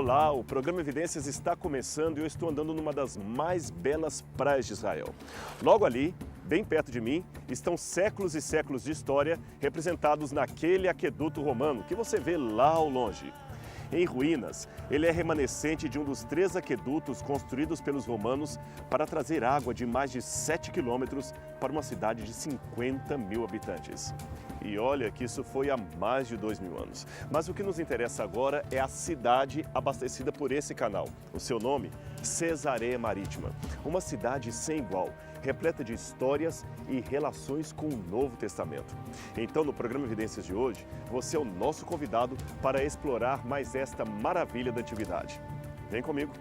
Olá, o programa Evidências está começando e eu estou andando numa das mais belas praias de Israel. Logo ali, bem perto de mim, estão séculos e séculos de história representados naquele aqueduto romano que você vê lá ao longe. Em ruínas, ele é remanescente de um dos 3 aquedutos construídos pelos romanos para trazer água de mais de 7 quilômetros para uma cidade de 50 mil habitantes. E olha que isso foi há mais de 2.000 anos. Mas o que nos interessa agora é a cidade abastecida por esse canal. O seu nome? Cesareia Marítima. Uma cidade sem igual, repleta de histórias e relações com o Novo Testamento. Então, no programa Evidências de hoje, você é o nosso convidado para explorar mais esta maravilha da antiguidade. Vem comigo!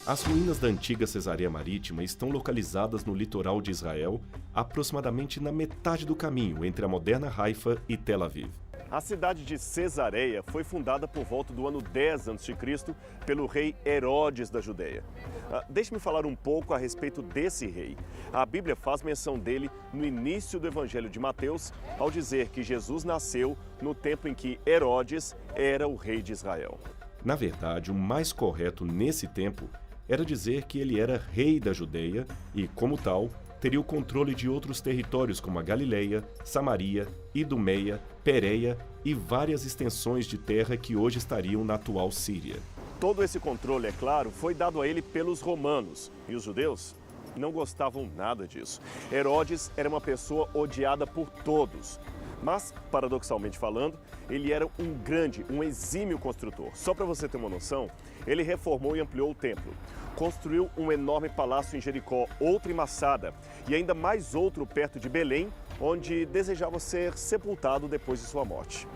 As ruínas da antiga Cesareia Marítima estão localizadas no litoral de Israel, aproximadamente na metade do caminho entre a moderna Haifa e Tel Aviv. A cidade de Cesareia foi fundada por volta do ano 10 a.C. pelo rei Herodes da Judeia. Deixe-me falar um pouco a respeito desse rei. A Bíblia faz menção dele no início do Evangelho de Mateus, ao dizer que Jesus nasceu no tempo em que Herodes era o rei de Israel. Na verdade, o mais correto nesse tempo era dizer que ele era rei da Judeia e, como tal, teria o controle de outros territórios como a Galileia, Samaria, Idumeia, Pérea e várias extensões de terra que hoje estariam na atual Síria. Todo esse controle, é claro, foi dado a ele pelos romanos, e os judeus não gostavam nada disso. Herodes era uma pessoa odiada por todos. Mas, paradoxalmente falando, ele era um exímio construtor. Só para você ter uma noção, ele reformou e ampliou o templo. Construiu um enorme palácio em Jericó, outro em Massada e ainda mais outro perto de Belém, onde desejava ser sepultado depois de sua morte.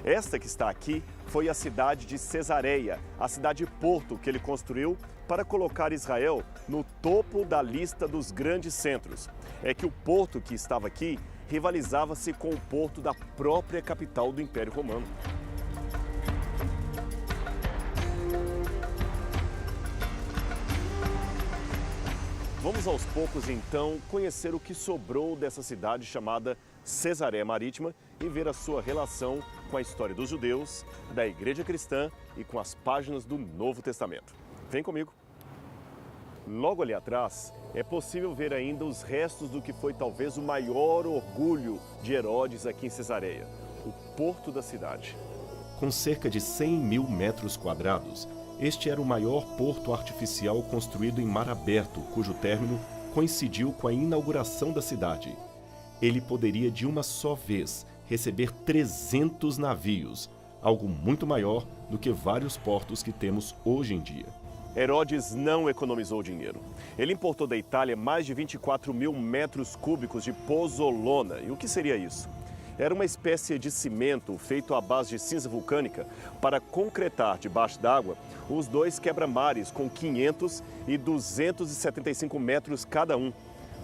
Esta que está aqui foi a cidade de Cesareia, a cidade-porto que ele construiu para colocar Israel no topo da lista dos grandes centros. É que o porto que estava aqui rivalizava-se com o porto da própria capital do Império Romano. Vamos aos poucos, então, conhecer o que sobrou dessa cidade chamada Cesareia Marítima e ver a sua relação com a história dos judeus, da Igreja Cristã e com as páginas do Novo Testamento. Vem comigo! Logo ali atrás, é possível ver ainda os restos do que foi talvez o maior orgulho de Herodes aqui em Cesareia, o porto da cidade. Com cerca de 100.000 metros quadrados, este era o maior porto artificial construído em mar aberto, cujo término coincidiu com a inauguração da cidade. Ele poderia de uma só vez receber 300 navios, algo muito maior do que vários portos que temos hoje em dia. Herodes não economizou dinheiro. Ele importou da Itália mais de 24.000 metros cúbicos de pozzolana. E o que seria isso? Era uma espécie de cimento feito à base de cinza vulcânica para concretar debaixo d'água os 2 quebra-mares com 500 e 275 metros cada um.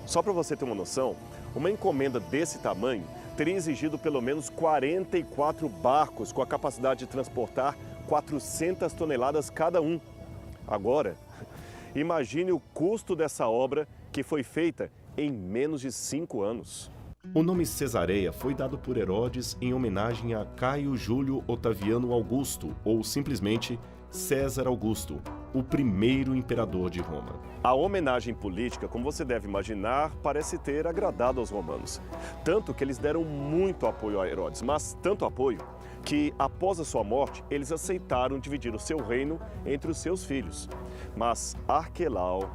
Só para você ter uma noção, uma encomenda desse tamanho teria exigido pelo menos 44 barcos com a capacidade de transportar 400 toneladas cada um. Agora, imagine o custo dessa obra que foi feita em menos de 5 anos. O nome Cesareia foi dado por Herodes em homenagem a Caio Júlio Otaviano Augusto, ou simplesmente César Augusto, o primeiro imperador de Roma. A homenagem política, como você deve imaginar, parece ter agradado aos romanos. Tanto que eles deram muito apoio a Herodes, mas tanto apoio que, após a sua morte, eles aceitaram dividir o seu reino entre os seus filhos. Mas Arquelau,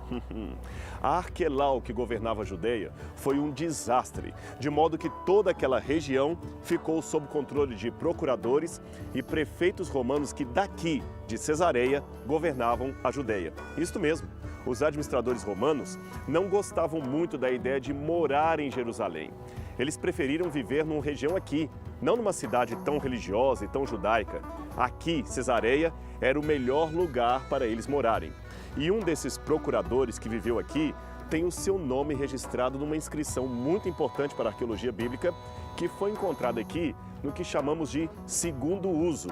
Arquelau, que governava a Judeia, foi um desastre, de modo que toda aquela região ficou sob controle de procuradores e prefeitos romanos que daqui, de Cesareia, governavam a Judeia. Isto mesmo, os administradores romanos não gostavam muito da ideia de morar em Jerusalém. Eles preferiram viver numa região aqui, não numa cidade tão religiosa e tão judaica. Aqui, Cesareia, era o melhor lugar para eles morarem. E um desses procuradores que viveu aqui tem o seu nome registrado numa inscrição muito importante para a arqueologia bíblica, que foi encontrada aqui no que chamamos de segundo uso.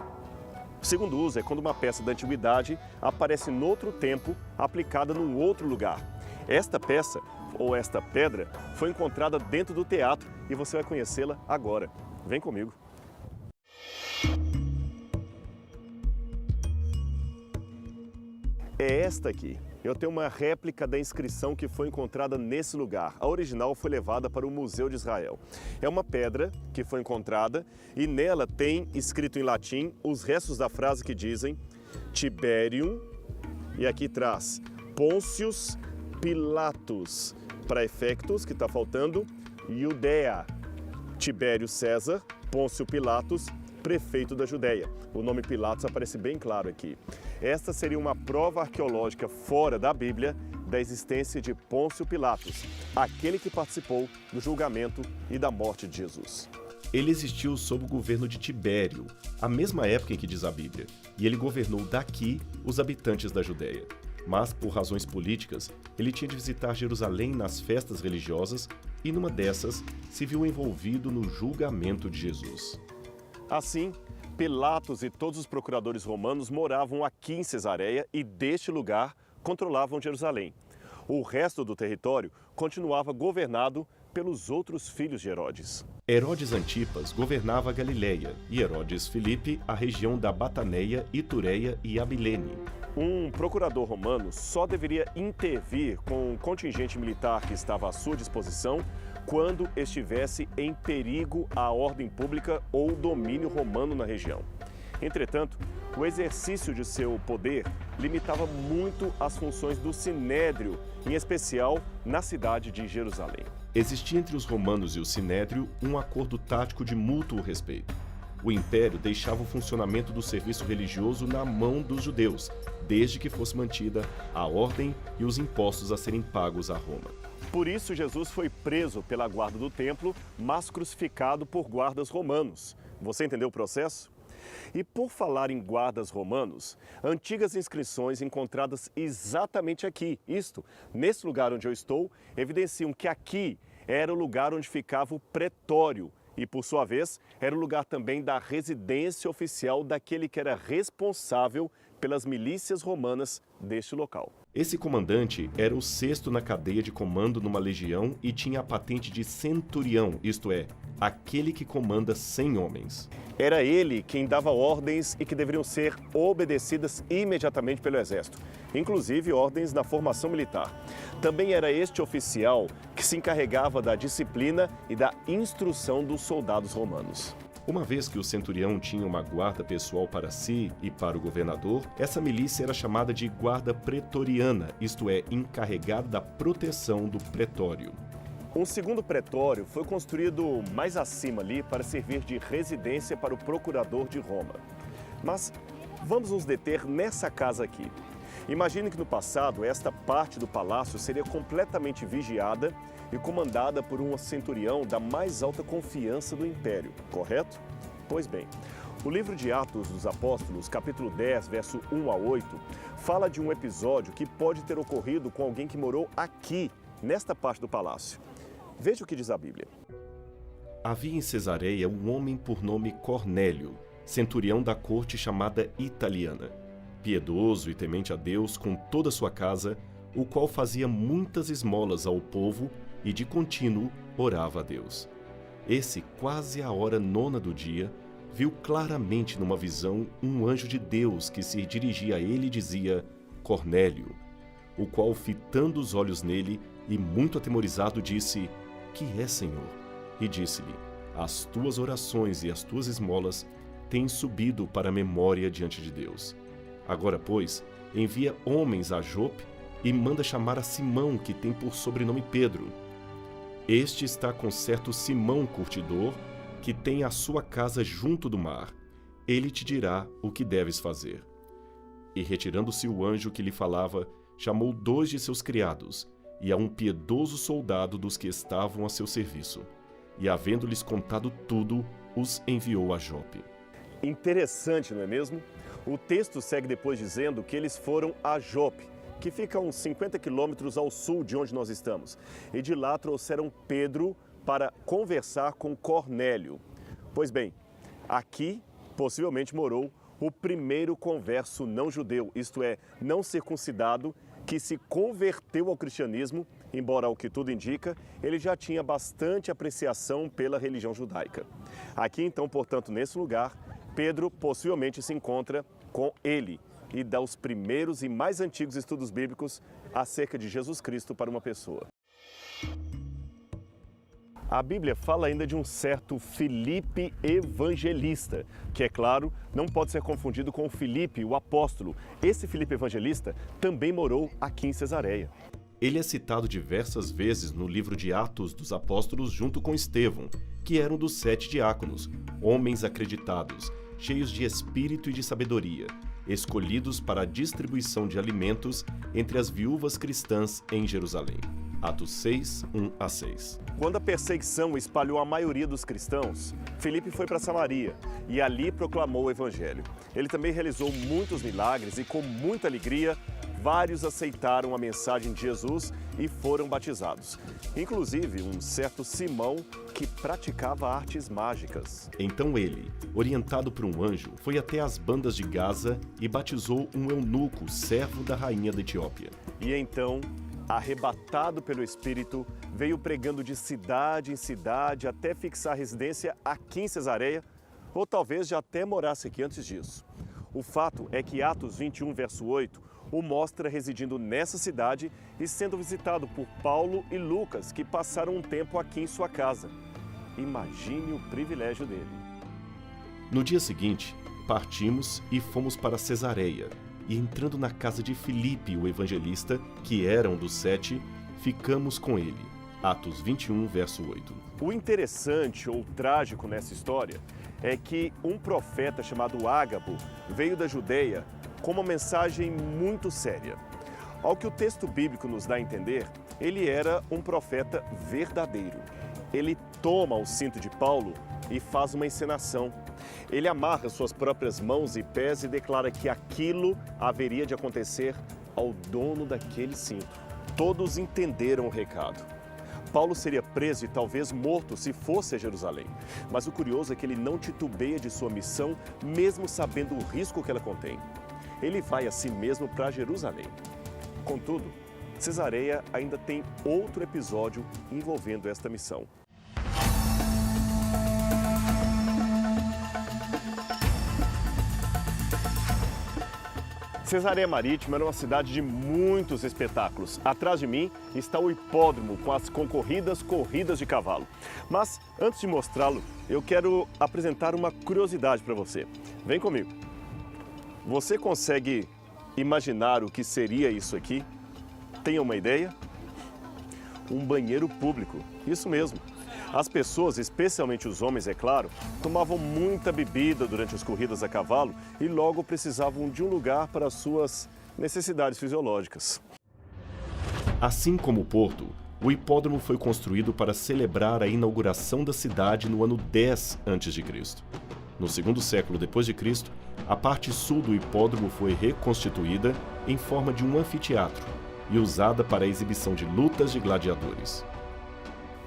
O segundo uso é quando uma peça da antiguidade aparece noutro tempo, aplicada num outro lugar. Esta peça, ou esta pedra, foi encontrada dentro do teatro e você vai conhecê-la agora. Vem comigo. É esta aqui. Eu tenho uma réplica da inscrição que foi encontrada nesse lugar. A original foi levada para o Museu de Israel. É uma pedra que foi encontrada e nela tem escrito em latim os restos da frase que dizem Tiberium, e aqui traz Pôncius Pilatus, para efectos que está faltando, Judea, Tibério César, Pôncio Pilatus, prefeito da Judéia. O nome Pilatos aparece bem claro aqui. Esta seria uma prova arqueológica fora da Bíblia da existência de Pôncio Pilatos, aquele que participou do julgamento e da morte de Jesus. Ele existiu sob o governo de Tibério, a mesma época em que diz a Bíblia, e ele governou daqui os habitantes da Judéia. Mas, por razões políticas, ele tinha de visitar Jerusalém nas festas religiosas e, numa dessas, se viu envolvido no julgamento de Jesus. Assim, Pilatos e todos os procuradores romanos moravam aqui em Cesareia e, deste lugar, controlavam Jerusalém. O resto do território continuava governado pelos outros filhos de Herodes. Herodes Antipas governava a Galileia e Herodes Filipe a região da Bataneia, Itureia e Abilene. Um procurador romano só deveria intervir com um contingente militar que estava à sua disposição quando estivesse em perigo a ordem pública ou o domínio romano na região. Entretanto, o exercício de seu poder limitava muito as funções do Sinédrio, em especial na cidade de Jerusalém. Existia entre os romanos e o Sinédrio um acordo tático de mútuo respeito. O império deixava o funcionamento do serviço religioso na mão dos judeus, desde que fosse mantida a ordem e os impostos a serem pagos a Roma. Por isso, Jesus foi preso pela guarda do templo, mas crucificado por guardas romanos. Você entendeu o processo? E por falar em guardas romanos, antigas inscrições encontradas exatamente aqui, nesse lugar onde eu estou, evidenciam que aqui era o lugar onde ficava o pretório e, por sua vez, era o lugar também da residência oficial daquele que era responsável pelas milícias romanas deste local. Esse comandante era o sexto na cadeia de comando numa legião e tinha a patente de centurião, isto é, aquele que comanda 100 homens. Era ele quem dava ordens e que deveriam ser obedecidas imediatamente pelo exército, inclusive ordens na formação militar. Também era este oficial que se encarregava da disciplina e da instrução dos soldados romanos. Uma vez que o centurião tinha uma guarda pessoal para si e para o governador, essa milícia era chamada de guarda pretoriana, isto é, encarregada da proteção do pretório. Um segundo pretório foi construído mais acima ali para servir de residência para o procurador de Roma. Mas vamos nos deter nessa casa aqui. Imagine que no passado esta parte do palácio seria completamente vigiada e comandada por um centurião da mais alta confiança do império, correto? Pois bem, o livro de Atos dos Apóstolos, capítulo 10, verso 1 a 8, fala de um episódio que pode ter ocorrido com alguém que morou aqui, nesta parte do palácio. Veja o que diz a Bíblia. Havia em Cesareia um homem por nome Cornélio, centurião da corte chamada Italiana, piedoso e temente a Deus com toda a sua casa, o qual fazia muitas esmolas ao povo e de contínuo orava a Deus. Esse, quase à hora 9ª do dia, viu claramente numa visão um anjo de Deus que se dirigia a ele e dizia: Cornélio, o qual, fitando os olhos nele e muito atemorizado, disse: Que é, Senhor? E disse-lhe: As tuas orações e as tuas esmolas têm subido para a memória diante de Deus. Agora, pois, envia homens a Jope e manda chamar a Simão, que tem por sobrenome Pedro. Este está com certo Simão curtidor, que tem a sua casa junto do mar. Ele te dirá o que deves fazer. E retirando-se o anjo que lhe falava, chamou 2 de seus criados, e a um piedoso soldado dos que estavam a seu serviço. E havendo-lhes contado tudo, os enviou a Jope. Interessante, não é mesmo? O texto segue depois dizendo que eles foram a Jope, que fica a uns 50 quilômetros ao sul de onde nós estamos. E de lá trouxeram Pedro para conversar com Cornélio. Pois bem, aqui possivelmente morou o primeiro converso não judeu, isto é, não circuncidado, que se converteu ao cristianismo, embora ao que tudo indica, ele já tinha bastante apreciação pela religião judaica. Aqui então, portanto, nesse lugar, Pedro possivelmente se encontra com ele e dá os primeiros e mais antigos estudos bíblicos acerca de Jesus Cristo para uma pessoa. A Bíblia fala ainda de um certo Filipe evangelista, que, é claro, não pode ser confundido com o Filipe, o apóstolo. Esse Filipe evangelista também morou aqui em Cesareia. Ele é citado diversas vezes no livro de Atos dos Apóstolos junto com Estevão, que era um dos 7 diáconos, homens acreditados, cheios de espírito e de sabedoria, escolhidos para a distribuição de alimentos entre as viúvas cristãs em Jerusalém. Atos 6, 1 a 6. Quando a perseguição espalhou a maioria dos cristãos, Filipe foi para Samaria e ali proclamou o evangelho. Ele também realizou muitos milagres e, com muita alegria, vários aceitaram a mensagem de Jesus e foram batizados. Inclusive, um certo Simão que praticava artes mágicas. Então ele, orientado por um anjo, foi até as bandas de Gaza e batizou um eunuco, servo da rainha da Etiópia. E então, arrebatado pelo Espírito, veio pregando de cidade em cidade até fixar residência aqui em Cesareia, ou talvez já até morasse aqui antes disso. O fato é que Atos 21, verso 8, o mostra residindo nessa cidade e sendo visitado por Paulo e Lucas, que passaram um tempo aqui em sua casa. Imagine o privilégio dele. No dia seguinte, partimos e fomos para Cesareia, e entrando na casa de Filipe, o evangelista, que era um dos 7, ficamos com ele. Atos 21, verso 8. O interessante ou trágico nessa história é que um profeta chamado Ágabo veio da Judeia com uma mensagem muito séria. Ao que o texto bíblico nos dá a entender, ele era um profeta verdadeiro. Ele toma o cinto de Paulo e faz uma encenação. Ele amarra suas próprias mãos e pés e declara que aquilo haveria de acontecer ao dono daquele cinto. Todos entenderam o recado. Paulo seria preso e talvez morto se fosse a Jerusalém. Mas o curioso é que ele não titubeia de sua missão, mesmo sabendo o risco que ela contém. Ele vai assim mesmo para Jerusalém. Contudo, Cesareia ainda tem outro episódio envolvendo esta missão. Cesareia Marítima era uma cidade de muitos espetáculos. Atrás de mim está o hipódromo com as concorridas corridas de cavalo. Mas antes de mostrá-lo, eu quero apresentar uma curiosidade para você. Vem comigo. Você consegue imaginar o que seria isso aqui? Tem uma ideia? Um banheiro público, isso mesmo. As pessoas, especialmente os homens, é claro, tomavam muita bebida durante as corridas a cavalo e logo precisavam de um lugar para as suas necessidades fisiológicas. Assim como o porto, o hipódromo foi construído para celebrar a inauguração da cidade no ano 10 a.C. No segundo século depois de Cristo, a parte sul do hipódromo foi reconstituída em forma de um anfiteatro e usada para a exibição de lutas de gladiadores.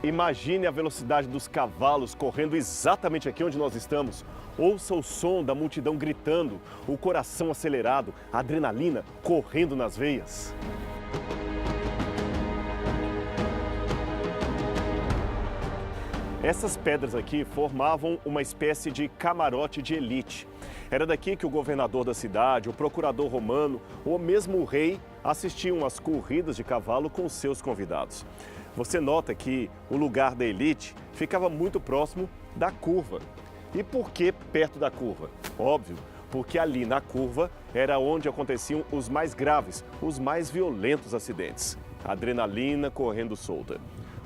Imagine a velocidade dos cavalos correndo exatamente aqui onde nós estamos. Ouça o som da multidão gritando, o coração acelerado, a adrenalina correndo nas veias. Essas pedras aqui formavam uma espécie de camarote de elite. Era daqui que o governador da cidade, o procurador romano ou mesmo o rei assistiam às corridas de cavalo com seus convidados. Você nota que o lugar da elite ficava muito próximo da curva. E por que perto da curva? Óbvio, porque ali na curva era onde aconteciam os mais graves, os mais violentos acidentes. Adrenalina correndo solta.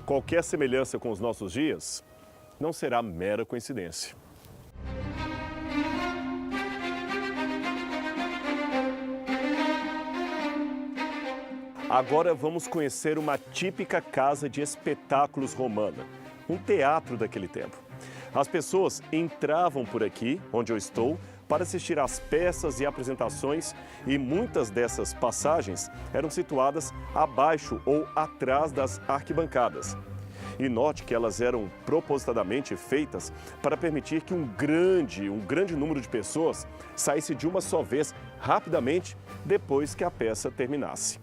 Qualquer semelhança com os nossos dias não será mera coincidência. Agora vamos conhecer uma típica casa de espetáculos romana, um teatro daquele tempo. As pessoas entravam por aqui, onde eu estou, para assistir às peças e apresentações, e muitas dessas passagens eram situadas abaixo ou atrás das arquibancadas. E note que elas eram propositadamente feitas para permitir que um grande número de pessoas saísse de uma só vez rapidamente depois que a peça terminasse.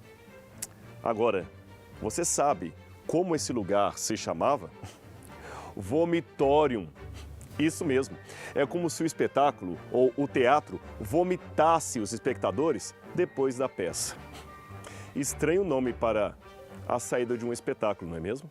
Agora, você sabe como esse lugar se chamava? Vomitorium. Isso mesmo. É como se o espetáculo ou o teatro vomitasse os espectadores depois da peça. Estranho nome para a saída de um espetáculo, não é mesmo?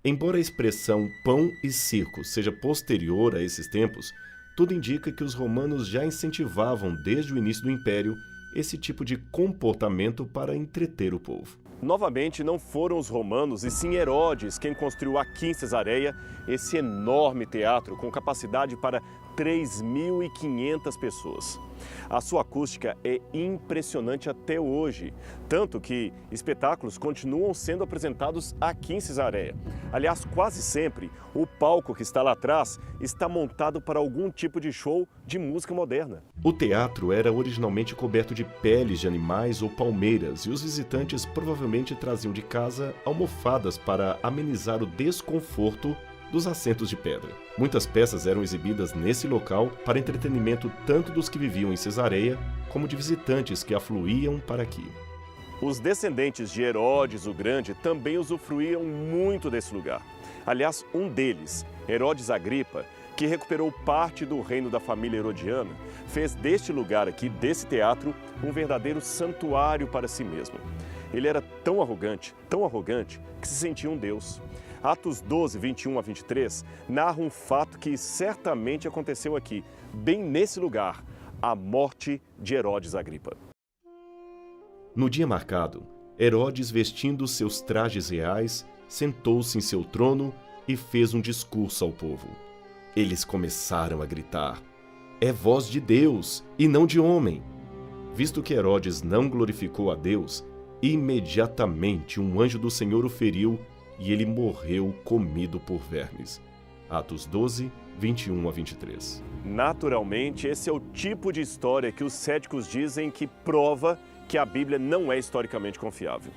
Embora a expressão pão e circo seja posterior a esses tempos, tudo indica que os romanos já incentivavam desde o início do Império esse tipo de comportamento para entreter o povo. Novamente, não foram os romanos, e sim Herodes quem construiu aqui em Cesareia esse enorme teatro com capacidade para 3.500 pessoas. A sua acústica é impressionante até hoje, tanto que espetáculos continuam sendo apresentados aqui em Cesareia. Aliás, quase sempre, o palco que está lá atrás está montado para algum tipo de show de música moderna. O teatro era originalmente coberto de peles de animais ou palmeiras, e os visitantes provavelmente traziam de casa almofadas para amenizar o desconforto dos assentos de pedra. Muitas peças eram exibidas nesse local para entretenimento tanto dos que viviam em Cesareia, como de visitantes que afluíam para aqui. Os descendentes de Herodes o Grande também usufruíam muito desse lugar. Aliás, um deles, Herodes Agripa, que recuperou parte do reino da família herodiana, fez deste lugar aqui, desse teatro, um verdadeiro santuário para si mesmo. Ele era tão arrogante, que se sentia um deus. Atos 12, 21 a 23, narra um fato que certamente aconteceu aqui, bem nesse lugar, a morte de Herodes Agripa. No dia marcado, Herodes, vestindo seus trajes reais, sentou-se em seu trono e fez um discurso ao povo. Eles começaram a gritar: "É voz de Deus e não de homem!" Visto que Herodes não glorificou a Deus, imediatamente um anjo do Senhor o feriu e ele morreu comido por vermes. Atos 12, 21 a 23. Naturalmente, esse é o tipo de história que os céticos dizem que prova que a Bíblia não é historicamente confiável.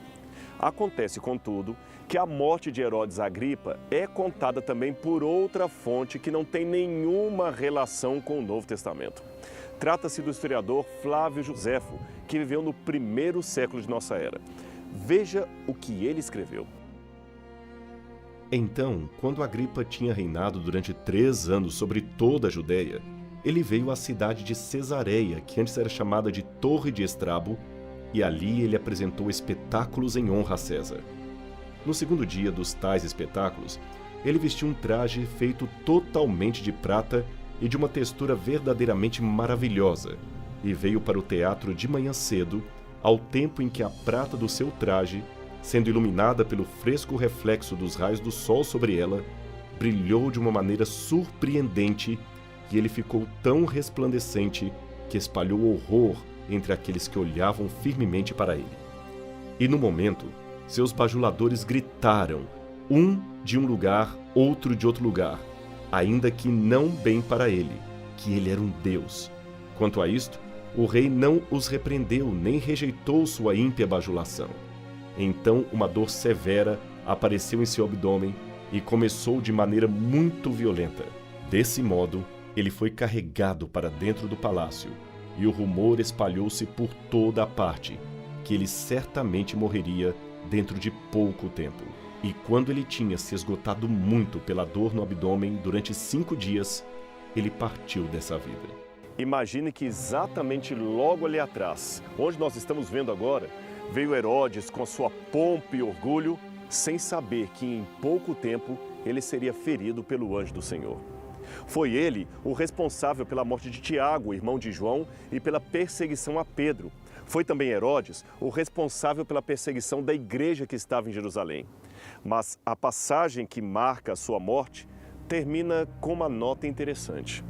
Acontece, contudo, que a morte de Herodes Agripa é contada também por outra fonte que não tem nenhuma relação com o Novo Testamento. Trata-se do historiador Flávio Josefo, que viveu no 1º século de nossa era. Veja o que ele escreveu. Então, quando Agripa tinha reinado durante 3 anos sobre toda a Judéia, ele veio à cidade de Cesareia, que antes era chamada de Torre de Estrabo, e ali ele apresentou espetáculos em honra a César. No 2º dia dos tais espetáculos, ele vestiu um traje feito totalmente de prata e de uma textura verdadeiramente maravilhosa, e veio para o teatro de manhã cedo, ao tempo em que a prata do seu traje, sendo iluminada pelo fresco reflexo dos raios do sol sobre ela, brilhou de uma maneira surpreendente, e ele ficou tão resplandecente que espalhou horror entre aqueles que olhavam firmemente para ele. E no momento, seus bajuladores gritaram, um de um lugar, outro de outro lugar, ainda que não bem para ele, que ele era um deus. Quanto a isto, o rei não os repreendeu, nem rejeitou sua ímpia bajulação. Então uma dor severa apareceu em seu abdômen e começou de maneira muito violenta. Desse modo, ele foi carregado para dentro do palácio, e o rumor espalhou-se por toda a parte, que ele certamente morreria dentro de pouco tempo. E quando ele tinha se esgotado muito pela dor no abdômen durante 5 dias, ele partiu dessa vida. Imagine que exatamente logo ali atrás, onde nós estamos vendo agora, veio Herodes com sua pompa e orgulho, sem saber que em pouco tempo ele seria ferido pelo anjo do Senhor. Foi ele o responsável pela morte de Tiago, irmão de João, e pela perseguição a Pedro. Foi também Herodes o responsável pela perseguição da igreja que estava em Jerusalém. Mas a passagem que marca a sua morte termina com uma nota interessante.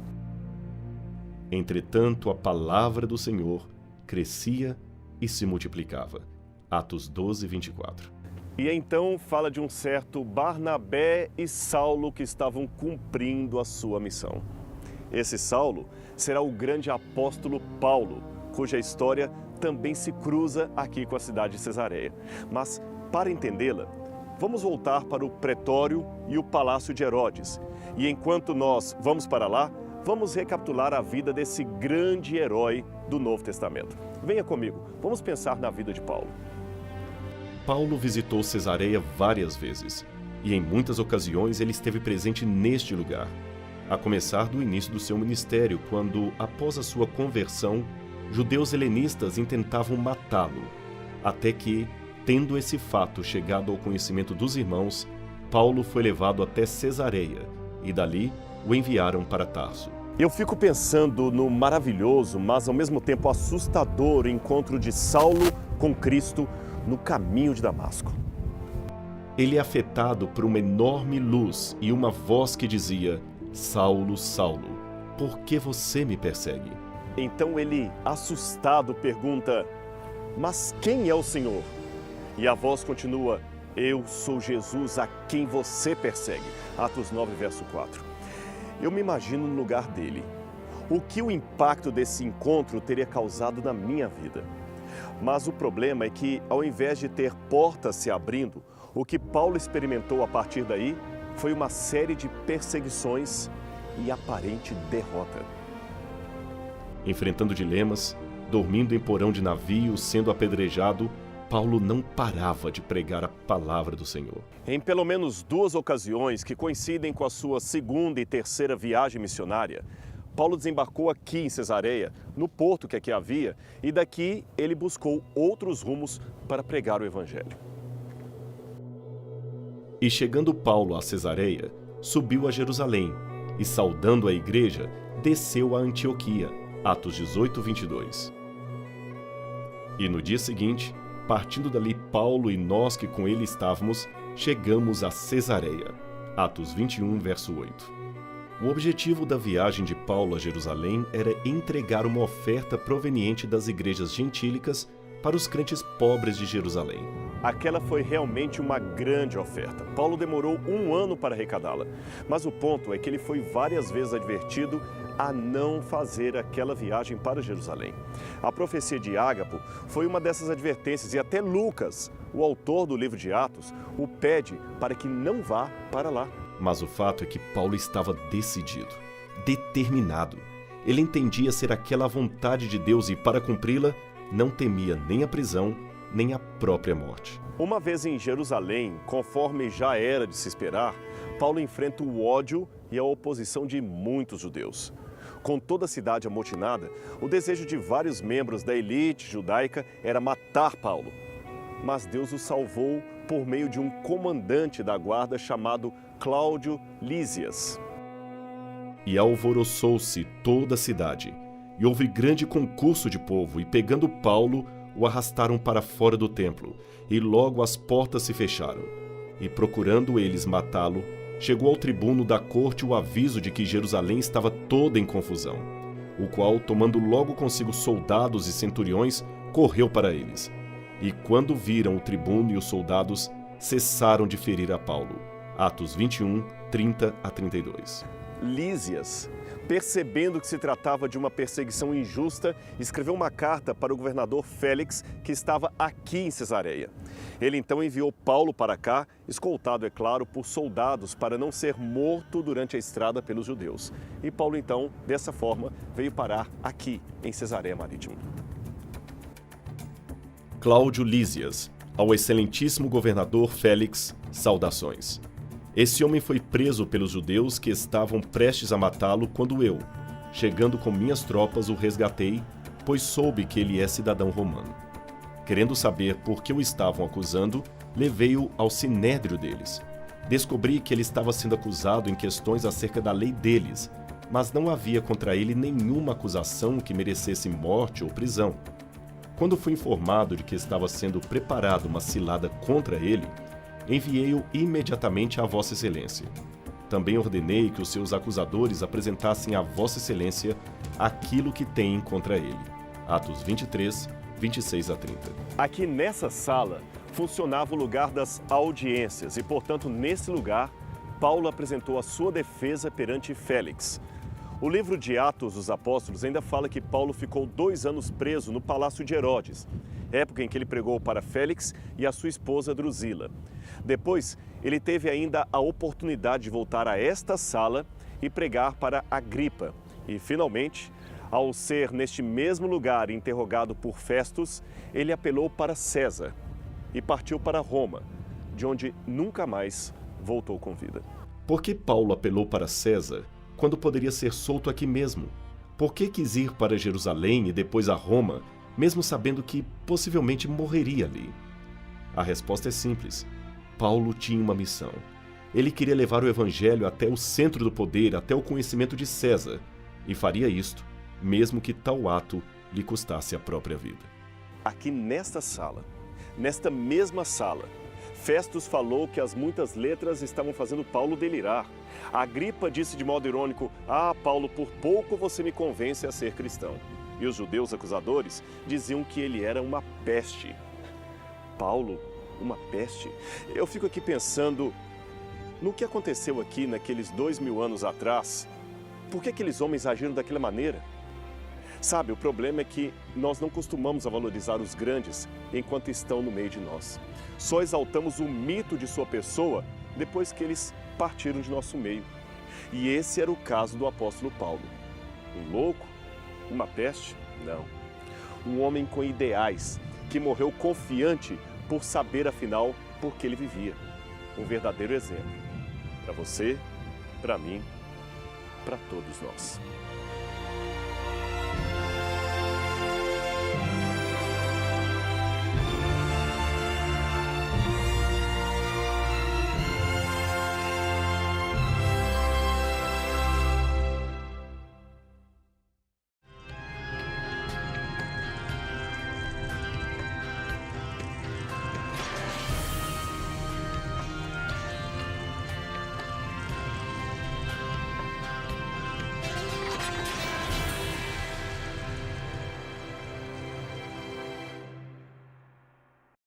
Entretanto, a palavra do Senhor crescia e se multiplicava. Atos 12, 24. E então fala de um certo Barnabé e Saulo que estavam cumprindo a sua missão. Esse Saulo será o grande apóstolo Paulo, cuja história também se cruza aqui com a cidade de Cesareia. Mas, para entendê-la, vamos voltar para o pretório e o palácio de Herodes. E enquanto nós vamos para lá, vamos recapitular a vida desse grande herói do Novo Testamento. Venha comigo, vamos pensar na vida de Paulo. Paulo visitou Cesareia várias vezes, e em muitas ocasiões ele esteve presente neste lugar, a começar do início do seu ministério, quando, após a sua conversão, judeus helenistas intentavam matá-lo, até que, tendo esse fato chegado ao conhecimento dos irmãos, Paulo foi levado até Cesareia, e dali o enviaram para Tarso. Eu fico pensando no maravilhoso, mas ao mesmo tempo assustador encontro de Saulo com Cristo no caminho de Damasco. Ele é afetado por uma enorme luz e uma voz que dizia: Saulo, Saulo, por que você me persegue? Então ele, assustado, pergunta: mas quem é o Senhor? E a voz continua: eu sou Jesus a quem você persegue. Atos 9, verso 4. Eu me imagino no lugar dele. O que o impacto desse encontro teria causado na minha vida? Mas o problema é que, ao invés de ter portas se abrindo, o que Paulo experimentou a partir daí foi uma série de perseguições e aparente derrota. Enfrentando dilemas, dormindo em porão de navio, sendo apedrejado, Paulo não parava de pregar a palavra do Senhor. Em pelo menos 2 ocasiões que coincidem com a sua segunda e terceira viagem missionária, Paulo desembarcou aqui em Cesareia, no porto que aqui havia, e daqui ele buscou outros rumos para pregar o Evangelho. E chegando Paulo a Cesareia, subiu a Jerusalém, e saudando a igreja, desceu a Antioquia. Atos 18, 22. E no dia seguinte, partindo dali Paulo e nós que com ele estávamos, chegamos a Cesareia. Atos 21, verso 8. O objetivo da viagem de Paulo a Jerusalém era entregar uma oferta proveniente das igrejas gentílicas para os crentes pobres de Jerusalém. Aquela foi realmente uma grande oferta. Paulo demorou 1 ano para arrecadá-la. Mas o ponto é que ele foi várias vezes advertido a não fazer aquela viagem para Jerusalém. A profecia de Ágapo foi uma dessas advertências e até Lucas, o autor do livro de Atos, o pede para que não vá para lá. Mas o fato é que Paulo estava decidido, determinado. Ele entendia ser aquela a vontade de Deus e, para cumpri-la, não temia nem a prisão, nem a própria morte. Uma vez em Jerusalém, conforme já era de se esperar, Paulo enfrenta o ódio e a oposição de muitos judeus. Com toda a cidade amotinada, o desejo de vários membros da elite judaica era matar Paulo. Mas Deus o salvou por meio de um comandante da guarda chamado Cláudio Lísias. E alvoroçou-se toda a cidade, e houve grande concurso de povo, e pegando Paulo, o arrastaram para fora do templo, e logo as portas se fecharam. E procurando eles matá-lo, chegou ao tribuno da corte o aviso de que Jerusalém estava toda em confusão, o qual, tomando logo consigo soldados e centuriões, correu para eles. E quando viram o tribuno e os soldados, cessaram de ferir a Paulo. Atos 21, 30 a 32. Lísias, percebendo que se tratava de uma perseguição injusta, escreveu uma carta para o governador Félix, que estava aqui em Cesareia. Ele então enviou Paulo para cá, escoltado, é claro, por soldados, para não ser morto durante a estrada pelos judeus. E Paulo então, dessa forma, veio parar aqui, em Cesareia Marítima. Cláudio Lísias, ao excelentíssimo governador Félix, saudações. Esse homem foi preso pelos judeus que estavam prestes a matá-lo quando eu, chegando com minhas tropas, o resgatei, pois soube que ele é cidadão romano. Querendo saber por que o estavam acusando, levei-o ao sinédrio deles. Descobri que ele estava sendo acusado em questões acerca da lei deles, mas não havia contra ele nenhuma acusação que merecesse morte ou prisão. Quando fui informado de que estava sendo preparada uma cilada contra ele, enviei-o imediatamente a Vossa Excelência. Também ordenei que os seus acusadores apresentassem a Vossa Excelência aquilo que têm contra ele. Atos 23, 26 a 30. Aqui nessa sala funcionava o lugar das audiências e, portanto, nesse lugar, Paulo apresentou a sua defesa perante Félix. O livro de Atos dos Apóstolos ainda fala que Paulo ficou 2 anos preso no palácio de Herodes, época em que ele pregou para Félix e a sua esposa Drusila. Depois, ele teve ainda a oportunidade de voltar a esta sala e pregar para Agripa. E, finalmente, ao ser neste mesmo lugar interrogado por Festus, ele apelou para César e partiu para Roma, de onde nunca mais voltou com vida. Por que Paulo apelou para César quando poderia ser solto aqui mesmo? Por que quis ir para Jerusalém e depois a Roma, mesmo sabendo que possivelmente morreria ali? A resposta é simples. Paulo tinha uma missão. Ele queria levar o evangelho até o centro do poder, até o conhecimento de César, e faria isto, mesmo que tal ato lhe custasse a própria vida. Aqui nesta sala, nesta mesma sala, Festus falou que as muitas letras estavam fazendo Paulo delirar. Agripa disse de modo irônico: "Ah, Paulo, por pouco você me convence a ser cristão." E os judeus acusadores diziam que ele era uma peste. Paulo, uma peste? Eu fico aqui pensando no que aconteceu aqui naqueles 2000 anos atrás. Por que aqueles homens agiram daquela maneira? Sabe, o problema é que nós não costumamos a valorizar os grandes enquanto estão no meio de nós. Só exaltamos o mito de sua pessoa depois que eles partiram de nosso meio. E esse era o caso do apóstolo Paulo. Um louco? Uma peste? Não. Um homem com ideais, que morreu confiante por saber, afinal, por que ele vivia. Um verdadeiro exemplo. Para você, para mim, para todos nós.